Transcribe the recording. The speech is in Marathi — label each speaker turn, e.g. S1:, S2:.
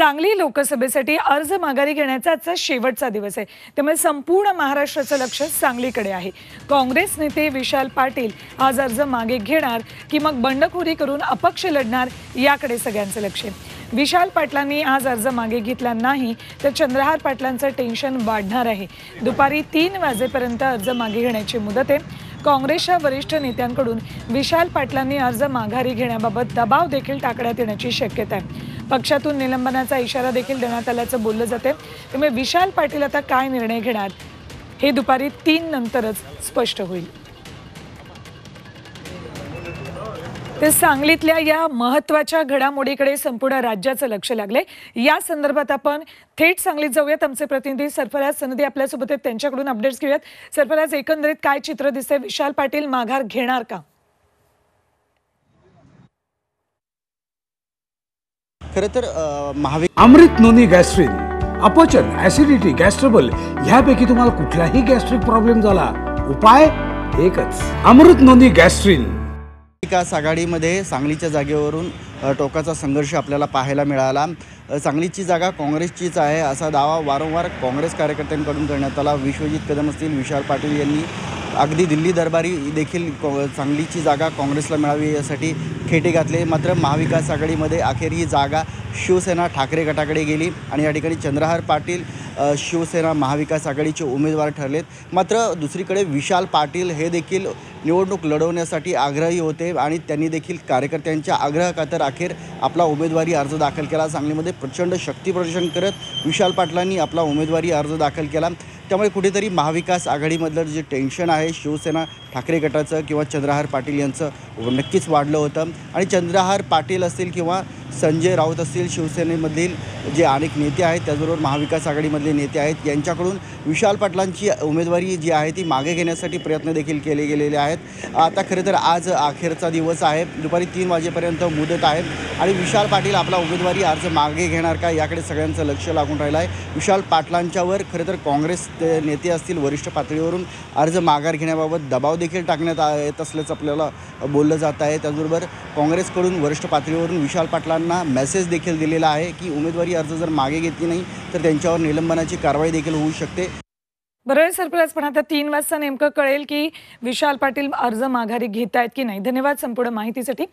S1: सांगली लोकसभेसाठी अर्ज माघारी घेण्याचा आजचा शेवटचा दिवस आहे। त्यामुळे संपूर्ण महाराष्ट्राचं लक्ष सांगलीकडे आहे। काँग्रेस नेते विशाल पाटील आज अर्ज मागे घेणार की मग बंडखोरी करून अपक्ष लढणार याकडे सगळ्यांचं लक्ष आहे। विशाल पाटलांनी आज अर्ज मागे घेतला नाही तर चंद्रहार पाटलांचं टेन्शन वाढणार आहे। दुपारी 3 वाजेपर्यंत अर्ज मागे घेण्याची मुदत आहे। काँग्रेसच्या वरिष्ठ नेत्यांकडून विशाल पाटलांनी अर्ज माघारी घेण्याबाबत दबाव देखील टाकण्यात येण्याची शक्यता आहे। पक्षातून निलंबनाचा इशारा देखील देण्यात आल्याचं बोललं जाते। त्यामुळे विशाल पाटील आता काय निर्णय घेणार हे दुपारी 3 नंतरच स्पष्ट होईल। ते सांगलीतल्या या महत्त्वाच्या घडामोडीकडे संपूर्ण राज्याचं लक्ष लागले। या संदर्भात आपण थेट सांगलीत जाऊयात। आमचे प्रतिनिधी सरफराज सनदी आपल्यासोबत आहेत, त्यांच्याकडून अपडेट्स घेऊयात। सरफराज, एकंदरीत काय चित्र दिसतंय? विशाल पाटील माघार घेणार का?
S2: खरं तर
S3: अमृत नोनी गॅस्ट्रिन, अपचन, ऍसिडिटी, गॅस ट्रबल ह्यापैकी तुम्हाला कुठलाही गॅस्ट्रिक प्रॉब्लेम झाला, उपाय एकच, अमृत नोनी गॅस्ट्रिन।
S2: विकास आघाडीमध्ये सांगलीच्या जागेवरून टोकाचा संघर्ष आपल्याला पाहायला मिळाला। सांगलीची जागा काँग्रेसचीच आहे असा दावा वारंवार काँग्रेस कार्यकर्त्यांकडून करण्यात आला। विश्वजित कदम असतील, विशाल पाटील यांनी अगदी दिल्ली दरबारी देखील सांगलीची जागा काँग्रेसला मिळावी यासाठी खेटे घातले। मात्र महाविकास आघाडीमध्ये अखेर ही जागा शिवसेना ठाकरे गटाकडे गेली आणि या ठिकाणी चंद्रहार पाटील शिवसेना महाविकास आघाडीचे उमेदवार ठरलेत। मात्र दुसरीकडे विशाल पाटील हे देखील निवडणूक लढवण्यासाठी आग्रही होते आणि त्यांनी देखील कार्यकर्त्यांच्या आग्रहाखातर अखेर आपला उमेदवारी अर्ज दाखल केला। सांगलीमध्ये प्रचंड शक्तीप्रदर्शन करत विशाल पाटलांनी आपला उमेदवारी अर्ज दाखल केला। त्यामुळे कुठेतरी महाविकास आघाडीमधलं जे टेन्शन आहे शिवसेना ठाकरे गटाचं किंवा चंद्रहार पाटील यांचं नक्कीच वाढलं होतं आणि चंद्रहार पाटील असतील किंवा संजय राऊत असतील, शिवसेनेमधील जे अनेक नेते आहेत त्याचबरोबर महाविकास आघाडीमधले नेते आहेत यांच्याकडून विशाल पाटलांची उमेदवारी जी आहे ती मागे घेण्यासाठी प्रयत्न देखील केले गेलेले आहेत। आता खरं तर आज अखेरचा दिवस आहे, दुपारी 3 वाजेपर्यंत मुदत आहे आणि विशाल पाटील आपला उमेदवारी अर्ज मागे घेणार का याकडे सगळ्यांचं लक्ष लागून राहिलं आहे। विशाल पाटलांच्यावर खरं तर काँग्रेस नेते असतील वरिष्ठ पातळीवरून अर्ज माघार घेण्याबाबत दबाव देखील टाकण्यात येत असल्याचं आपल्याला बोललं जात आहे। त्याचबरोबर काँग्रेसकडून वरिष्ठ पातळीवरून विशाल पाटलांना मेसेज देखील दिलेला आहे की उमेदवारी अर्ज जर मागे घेतली नाही तर त्यांच्यावर निलंबनाची कारवाई देखील होऊ शकते।
S1: बरोबर सरफराज, पण आता 3 वाजता नेमकं कळेल की विशाल पाटील अर्ज माघारी घेत आहेत की नाही। धन्यवाद संपूर्ण माहितीसाठी।